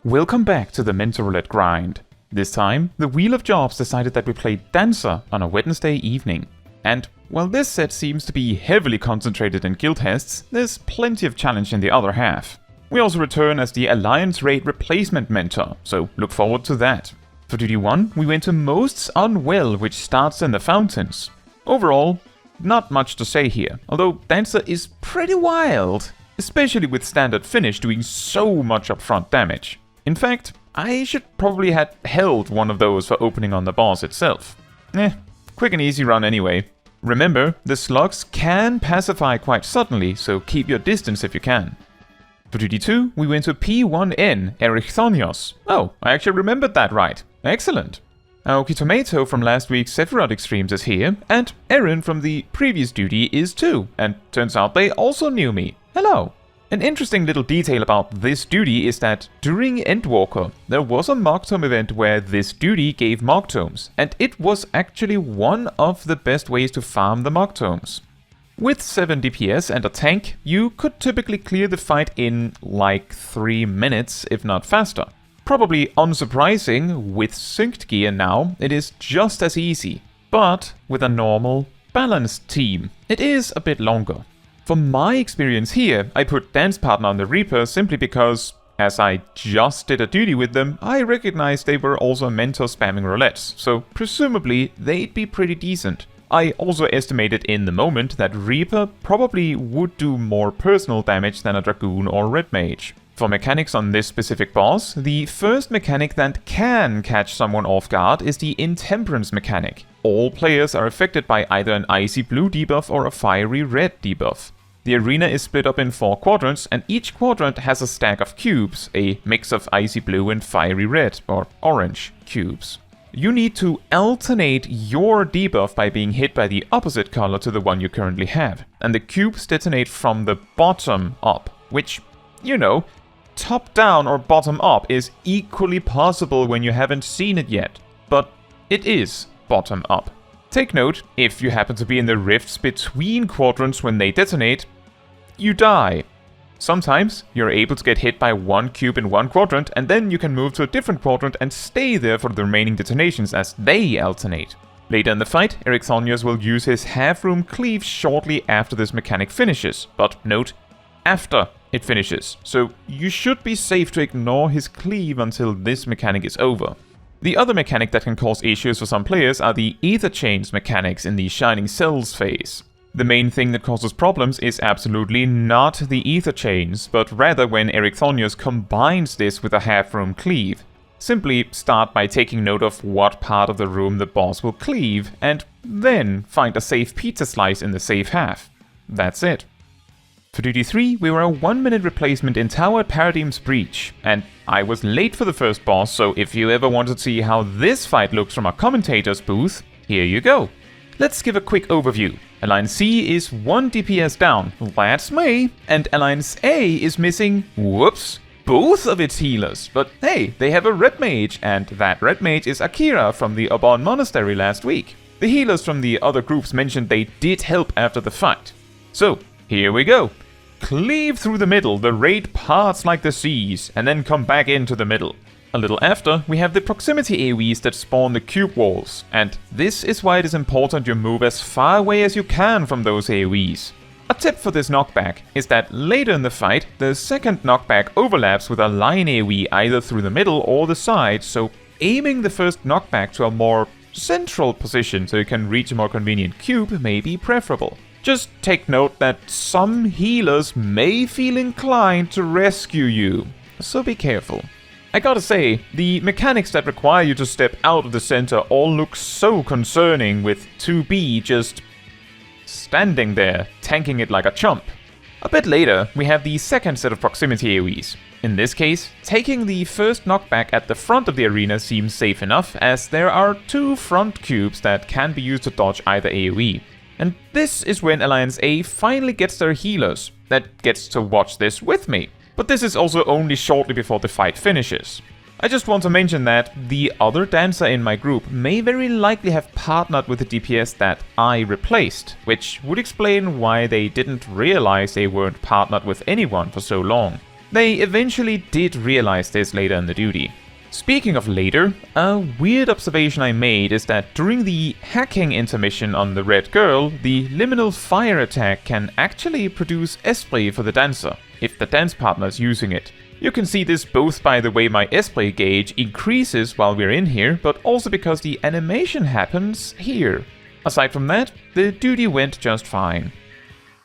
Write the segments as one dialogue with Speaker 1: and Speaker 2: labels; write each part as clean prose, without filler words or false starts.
Speaker 1: Welcome back to the Mentor Roulette grind. This time, the Wheel of Jobs decided that we played Dancer on a Wednesday evening. And while this set seems to be heavily concentrated in guild tests, there's plenty of challenge in the other half. We also return as the Alliance Raid replacement mentor, so look forward to that. For Duty 1, we went to Most's Unwell, which starts in the fountains. Overall, not much to say here, although Dancer is pretty wild, especially with standard finish doing so much upfront damage. In fact, I should probably have held one of those for opening on the boss itself. Quick and easy run anyway. Remember, the slugs can pacify quite suddenly, so keep your distance if you can. For Duty 2, we went to P1N, Erichthonios. Oh, I actually remembered that right. Excellent. Aoki Tomato from last week's Sephiroth streams is here, and Erin from the previous duty is too, and turns out they also knew me. Hello. An interesting little detail about this duty is that during Endwalker, there was a Mhach Tome event where this duty gave Mhach Tomes, and it was actually one of the best ways to farm the Mhach Tomes. With 7 DPS and a tank, you could typically clear the fight in like 3 minutes, if not faster. Probably unsurprising, with synced gear now, it is just as easy. But with a normal, balanced team, it is a bit longer. From my experience here, I put Dance Partner on the Reaper simply because, as I just did a duty with them, I recognized they were also mentor spamming roulettes, so presumably they'd be pretty decent. I also estimated in the moment that Reaper probably would do more personal damage than a Dragoon or Red Mage. For mechanics on this specific boss, the first mechanic that can catch someone off guard is the Intemperance mechanic. All players are affected by either an Icy Blue debuff or a Fiery Red debuff. The arena is split up in 4 quadrants, and each quadrant has a stack of cubes, a mix of Icy Blue and Fiery Red, or Orange, cubes. You need to alternate your debuff by being hit by the opposite color to the one you currently have, and the cubes detonate from the bottom up, which, you know, top down or bottom up is equally possible when you haven't seen it yet, but it is bottom up. Take note, if you happen to be in the rifts between quadrants when they detonate, you die. Sometimes you're able to get hit by one cube in one quadrant, and then you can move to a different quadrant and stay there for the remaining detonations as they alternate. Later in the fight, Erichthonios will use his half-room cleave shortly after this mechanic finishes, but note, after it finishes, so you should be safe to ignore his cleave until this mechanic is over. The other mechanic that can cause issues for some players are the Ether Chains mechanics in the Shining Cells phase. The main thing that causes problems is absolutely not the Ether Chains, but rather when Erichthonios combines this with a half-room cleave. Simply start by taking note of what part of the room the boss will cleave, and then find a safe pizza slice in the safe half. That's it. For Duty 3, we were a 1-minute replacement in Tower at Paradigm's Breach, and I was late for the first boss, so if you ever want to see how this fight looks from a commentator's booth, here you go. Let's give a quick overview. Alliance C is 1 DPS down, that's me, and Alliance A is missing, whoops, both of its healers. But hey, they have a Red Mage, and that Red Mage is Akira from the Obon Monastery last week. The healers from the other groups mentioned they did help after the fight. So, here we go. Cleave through the middle, the raid parts like the seas, and then come back into the middle. A little after, we have the proximity AoEs that spawn the cube walls, and this is why it is important you move as far away as you can from those AoEs. A tip for this knockback is that later in the fight, the second knockback overlaps with a line AoE either through the middle or the side, so aiming the first knockback to a more central position so you can reach a more convenient cube may be preferable. Just take note that some healers may feel inclined to rescue you, so be careful. I gotta say, the mechanics that require you to step out of the center all look so concerning, with 2B just standing there, tanking it like a chump. A bit later, we have the second set of proximity AoEs. In this case, taking the first knockback at the front of the arena seems safe enough, as there are 2 front cubes that can be used to dodge either AoE. And this is when Alliance A finally gets their healers, that gets to watch this with me. But this is also only shortly before the fight finishes. I just want to mention that the other dancer in my group may very likely have partnered with the DPS that I replaced, which would explain why they didn't realize they weren't partnered with anyone for so long. They eventually did realize this later in the duty. Speaking of later, a weird observation I made is that during the hacking intermission on the red girl, the liminal fire attack can actually produce esprit for the dancer, if the dance partner is using it. You can see this both by the way my esprit gauge increases while we're in here, but also because the animation happens here. Aside from that, the duty went just fine.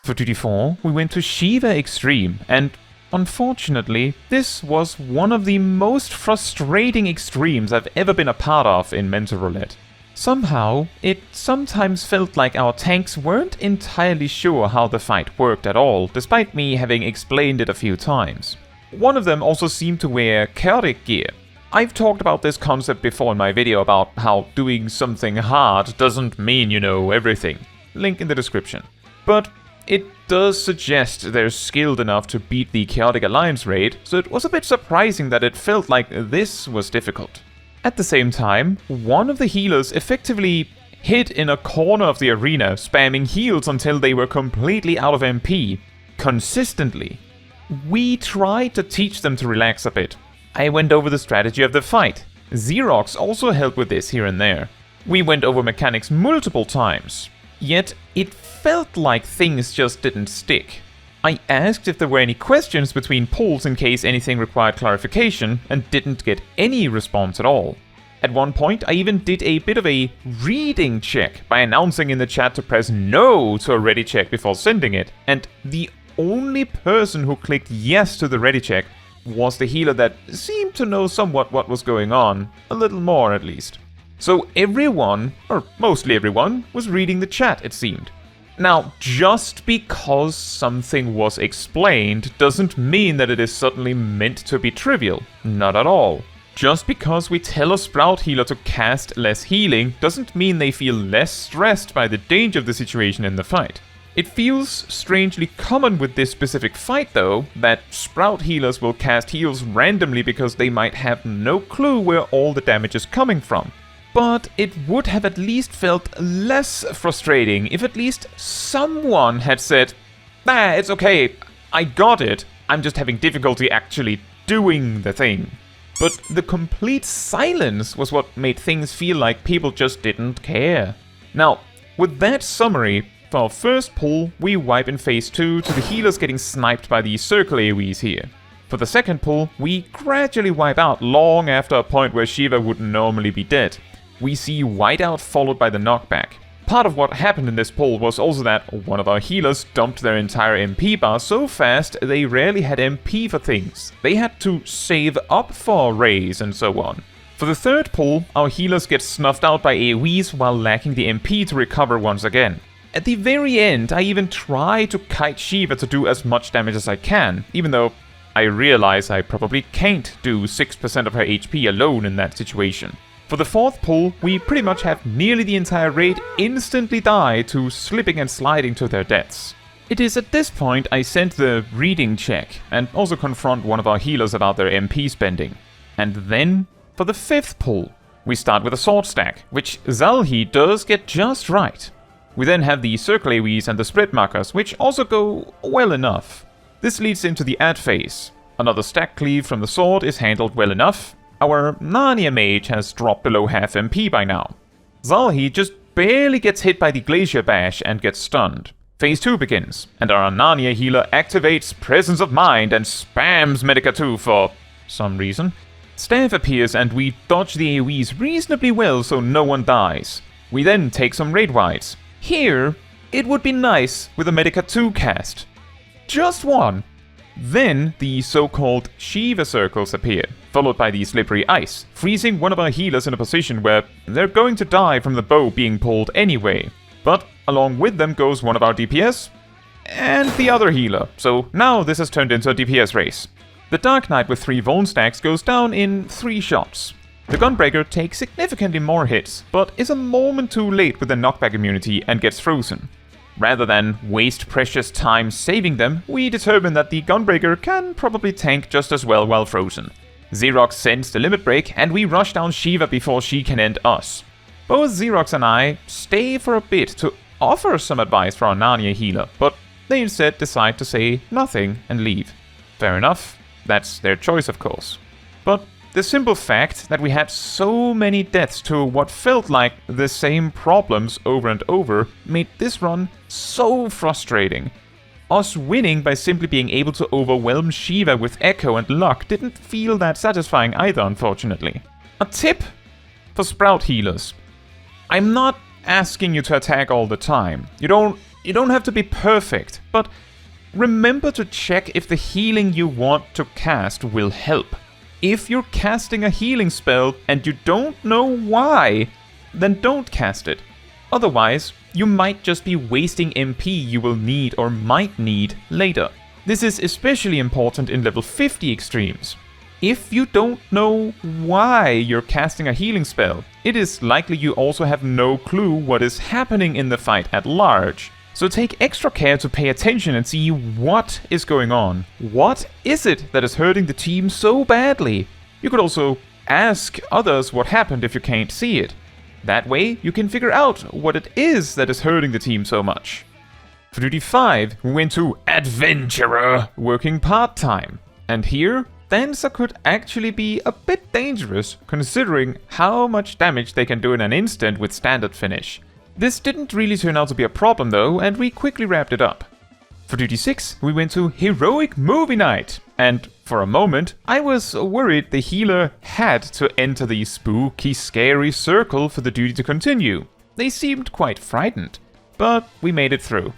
Speaker 1: For duty 4, we went to Shiva Extreme, and unfortunately, this was one of the most frustrating extremes I've ever been a part of in Mentor Roulette. Somehow, it sometimes felt like our tanks weren't entirely sure how the fight worked at all, despite me having explained it a few times. One of them also seemed to wear chaotic gear. I've talked about this concept before in my video about how doing something hard doesn't mean you know everything. Link in the description. But it does suggest they're skilled enough to beat the Chaotic Alliance raid, so it was a bit surprising that it felt like this was difficult. At the same time, one of the healers effectively hid in a corner of the arena, spamming heals until they were completely out of MP, consistently. We tried to teach them to relax a bit. I went over the strategy of the fight. Xerox also helped with this here and there. We went over mechanics multiple times. Yet, it felt like things just didn't stick. I asked if there were any questions between pulls in case anything required clarification, and didn't get any response at all. At one point, I even did a bit of a reading check by announcing in the chat to press no to a ready check before sending it, and the only person who clicked yes to the ready check was the healer that seemed to know somewhat what was going on, a little more at least. So everyone, or mostly everyone, was reading the chat, it seemed. Now, just because something was explained doesn't mean that it is suddenly meant to be trivial. Not at all. Just because we tell a Sprout healer to cast less healing doesn't mean they feel less stressed by the danger of the situation in the fight. It feels strangely common with this specific fight though, that Sprout healers will cast heals randomly because they might have no clue where all the damage is coming from. But it would have at least felt less frustrating if at least someone had said, "Nah, it's okay, I got it, I'm just having difficulty actually doing the thing." But the complete silence was what made things feel like people just didn't care. Now, with that summary, for our first pull, we wipe in phase 2 to the healers getting sniped by the circle AoEs here. For the second pull, we gradually wipe out long after a point where Shiva wouldn't normally be dead. We see whiteout followed by the knockback. Part of what happened in this pull was also that one of our healers dumped their entire MP bar so fast they rarely had MP for things. They had to save up for a raise and so on. For the third pull, our healers get snuffed out by AoEs while lacking the MP to recover once again. At the very end, I even try to kite Shiva to do as much damage as I can, even though I realize I probably can't do 6% of her HP alone in that situation. For the fourth pull, we pretty much have nearly the entire raid instantly die to slipping and sliding to their deaths. It is at this point I send the reading check, and also confront one of our healers about their MP spending. And then, for the fifth pull, we start with a sword stack, which Zalhi does get just right. We then have the circle AoEs and the spread markers, which also go well enough. This leads into the add phase. Another stack cleave from the sword is handled well enough. Our Narnia mage has dropped below half MP by now. Zalhi just barely gets hit by the Glacier Bash and gets stunned. Phase 2 begins, and our Narnia healer activates Presence of Mind and spams Medica 2 for some reason. Staff appears and we dodge the AoEs reasonably well so no one dies. We then take some raid wides. Here, it would be nice with a Medica 2 cast. Just one. Then, the so-called Shiva circles appear, followed by the slippery ice, freezing one of our healers in a position where they're going to die from the bow being pulled anyway. But along with them goes one of our DPS, and the other healer, so now this has turned into a DPS race. The Dark Knight with 3 Vuln stacks goes down in 3 shots. The Gunbreaker takes significantly more hits, but is a moment too late with the knockback immunity and gets frozen. Rather than waste precious time saving them, we determine that the Gunbreaker can probably tank just as well while frozen. Xerox sends the limit break, and we rush down Shiva before she can end us. Both Xerox and I stay for a bit to offer some advice for our Narnia healer, but they instead decide to say nothing and leave. Fair enough. That's their choice, of course. But the simple fact that we had so many deaths to what felt like the same problems over and over made this run so frustrating. Us winning by simply being able to overwhelm Shiva with Echo and luck didn't feel that satisfying either, unfortunately. A tip for Sprout healers. I'm not asking you to attack all the time. You don't have to be perfect, but remember to check if the healing you want to cast will help. If you're casting a healing spell and you don't know why, then don't cast it. Otherwise, you might just be wasting MP you will need or might need later. This is especially important in level 50 extremes. If you don't know why you're casting a healing spell, it is likely you also have no clue what is happening in the fight at large. So take extra care to pay attention and see what is going on. What is it that is hurting the team so badly? You could also ask others what happened if you can't see it. That way, you can figure out what it is that is hurting the team so much. For Duty 5, we went to Adventurer, working part-time. And here, Dancer could actually be a bit dangerous, considering how much damage they can do in an instant with standard finish. This didn't really turn out to be a problem though, and we quickly wrapped it up. For Duty 6, we went to Heroic Movie Night, and for a moment, I was worried the healer had to enter the spooky, scary circle for the duty to continue. They seemed quite frightened, but we made it through.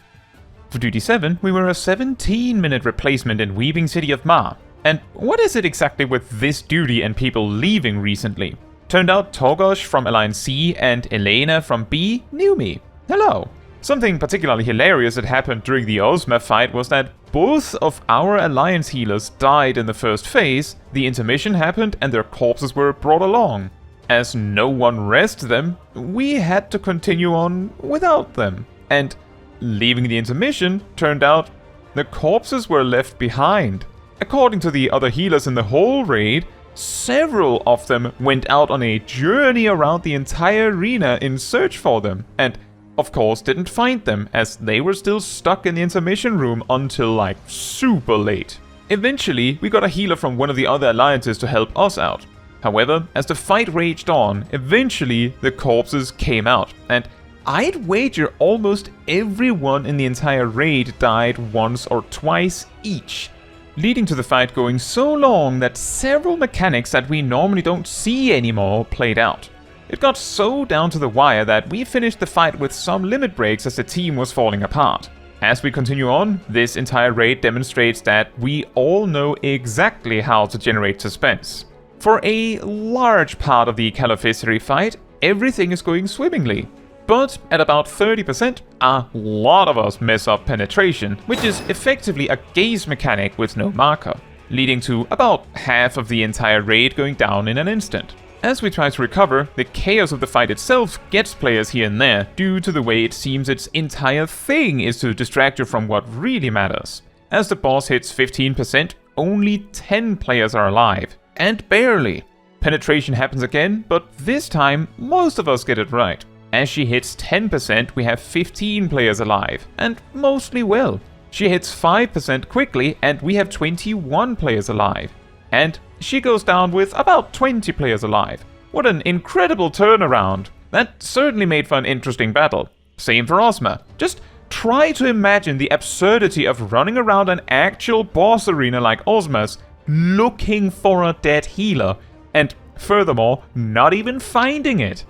Speaker 1: For Duty 7, we were a 17-minute replacement in Weaving City of Mhach. And what is it exactly with this duty and people leaving recently? Turned out Togosh from Alliance C and Elena from B knew me. Hello! Something particularly hilarious that happened during the Ozma fight was that both of our Alliance healers died in the first phase, the intermission happened and their corpses were brought along. As no one rested them, we had to continue on without them. And leaving the intermission, turned out the corpses were left behind. According to the other healers in the whole raid, several of them went out on a journey around the entire arena in search for them, and of course didn't find them as they were still stuck in the intermission room until like super late. Eventually, we got a healer from one of the other alliances to help us out. However, as the fight raged on, eventually the corpses came out, and I'd wager almost everyone in the entire raid died once or twice each, leading to the fight going so long that several mechanics that we normally don't see anymore played out. It got so down to the wire that we finished the fight with some limit breaks as the team was falling apart. As we continue on, this entire raid demonstrates that we all know exactly how to generate suspense. For a large part of the Caliphistry fight, everything is going swimmingly. But at about 30%, a lot of us mess up penetration, which is effectively a gaze mechanic with no marker, leading to about half of the entire raid going down in an instant. As we try to recover, the chaos of the fight itself gets players here and there, due to the way it seems its entire thing is to distract you from what really matters. As the boss hits 15%, only 10 players are alive. And barely. Penetration happens again, but this time, most of us get it right. As she hits 10%, we have 15 players alive, and mostly well. She hits 5% quickly, and we have 21 players alive. And she goes down with about 20 players alive. What an incredible turnaround! That certainly made for an interesting battle. Same for Ozma. Just try to imagine the absurdity of running around an actual boss arena like Ozma's, looking for a dead healer, and furthermore, not even finding it.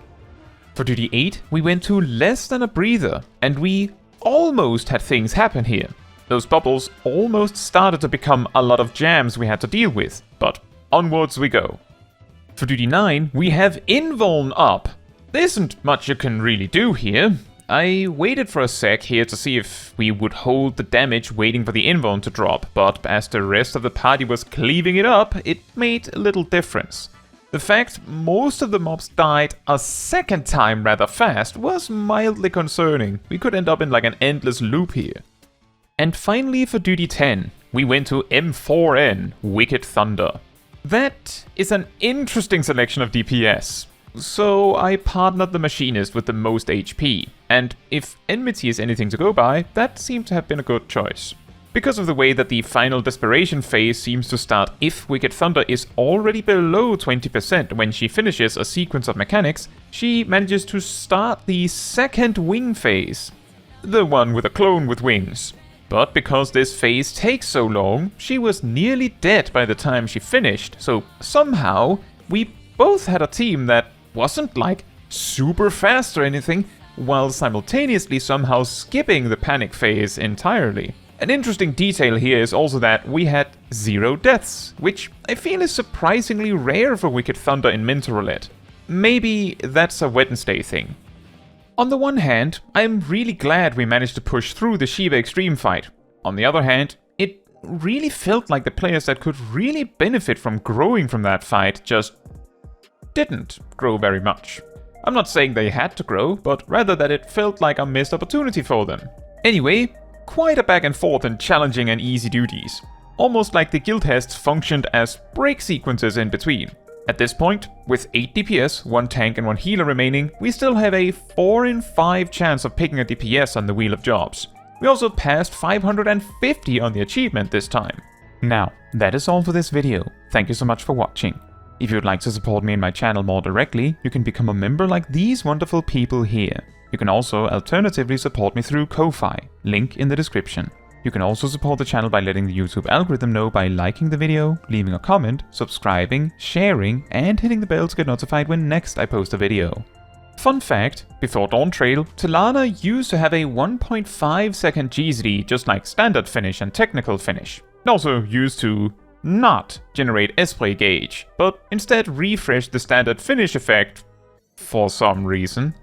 Speaker 1: For Duty 8, we went to Less Than a Breather, and we almost had things happen here. Those bubbles almost started to become a lot of jams we had to deal with, but onwards we go. For Duty 9, we have Invuln up. There isn't much you can really do here. I waited for a sec here to see if we would hold the damage waiting for the Invuln to drop, but as the rest of the party was cleaving it up, it made a little difference. The fact most of the mobs died a second time rather fast was mildly concerning. We could end up in like an endless loop here. And finally for Duty 10, we went to M4N, Wicked Thunder. That is an interesting selection of DPS. So I partnered the Machinist with the most HP, and if Enmity is anything to go by, that seemed to have been a good choice. Because of the way that the final desperation phase seems to start if Wicked Thunder is already below 20% when she finishes a sequence of mechanics, she manages to start the second wing phase. The one with a clone with wings. But because this phase takes so long, she was nearly dead by the time she finished, so somehow we both had a team that wasn't like super fast or anything, while simultaneously somehow skipping the panic phase entirely. An interesting detail here is also that we had 0 deaths, which I feel is surprisingly rare for Wicked Thunder in Mentor Roulette. Maybe that's a Wednesday thing. On the one hand, I'm really glad we managed to push through the Shiva Extreme fight. On the other hand, it really felt like the players that could really benefit from growing from that fight just didn't grow very much. I'm not saying they had to grow, but rather that it felt like a missed opportunity for them. Anyway, quite a back and forth in challenging and easy duties. Almost like the guild tests functioned as break sequences in between. At this point, with 8 DPS, 1 tank and 1 healer remaining, we still have a 4 in 5 chance of picking a DPS on the Wheel of Jobs. We also passed 550 on the achievement this time. Now, that is all for this video. Thank you so much for watching. If you would like to support me and my channel more directly, you can become a member like these wonderful people here. You can also alternatively support me through Ko-Fi, link in the description. You can also support the channel by letting the YouTube algorithm know by liking the video, leaving a comment, subscribing, sharing, and hitting the bell to get notified when next I post a video. Fun fact, before Dawntrail, Tilana used to have a 1.5 second GZD just like standard finish and technical finish. It also used to not generate Esprit gauge, but instead refresh the standard finish effect for some reason.